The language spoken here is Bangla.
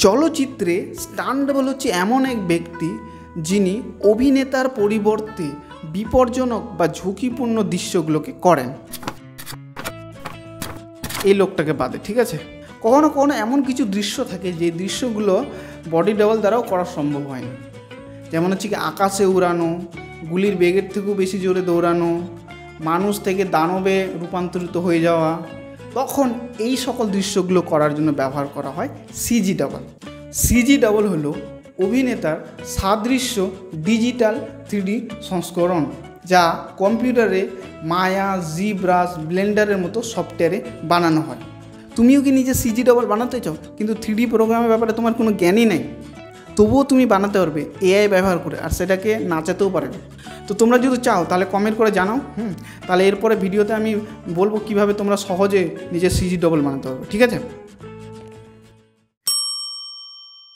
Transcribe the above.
চলচ্চিত্রে স্টান্ট ডাবল হচ্ছে এমন এক ব্যক্তি যিনি অভিনেতার পরিবর্তে বিপজ্জনক বা ঝুঁকিপূর্ণ দৃশ্যগুলোকে করেন। এই লোকটাকে বাদে, ঠিক আছে? কখনো কখনো এমন কিছু দৃশ্য থাকে যে দৃশ্যগুলো বডি ডাবল দ্বারাও করা সম্ভব হয় না। যেমন হচ্ছে কি আকাশে উড়ানো, গুলির বেগের থেকেও বেশি জোরে দৌড়ানো, মানুষ থেকে দানবে রূপান্তরিত হয়ে যাওয়া। তখন এই সকল দৃশ্যগুলো করার জন্য ব্যবহার করা হয় সিজি ডাবল। সিজি ডাবল হলো অভিনেতার সাদৃশ্য ডিজিটাল 3D সংস্করণ, যা কম্পিউটারে মায়া, জিব্রাশ, ব্লেন্ডারের মতো সফটওয়্যারে বানানো হয়। তুমিও কি নিজে সিজি ডাবল বানাতে চাও, কিন্তু 3D প্রোগ্রামের ব্যাপারে তোমার কোনো জ্ঞানই নেই, তবুও তুমি বানাতে পারবে এআই ব্যবহার করে, আর সেটাকে নাচাতেও পারবে। তো তোমরা যদি চাও তাহলে কমেন্ট করে জানাও। তাহলে এরপরে ভিডিওতে আমি বলবো কিভাবে তোমরা সহজে নিজের সিজি ডাবল বানাতে পারবে, ঠিক আছে?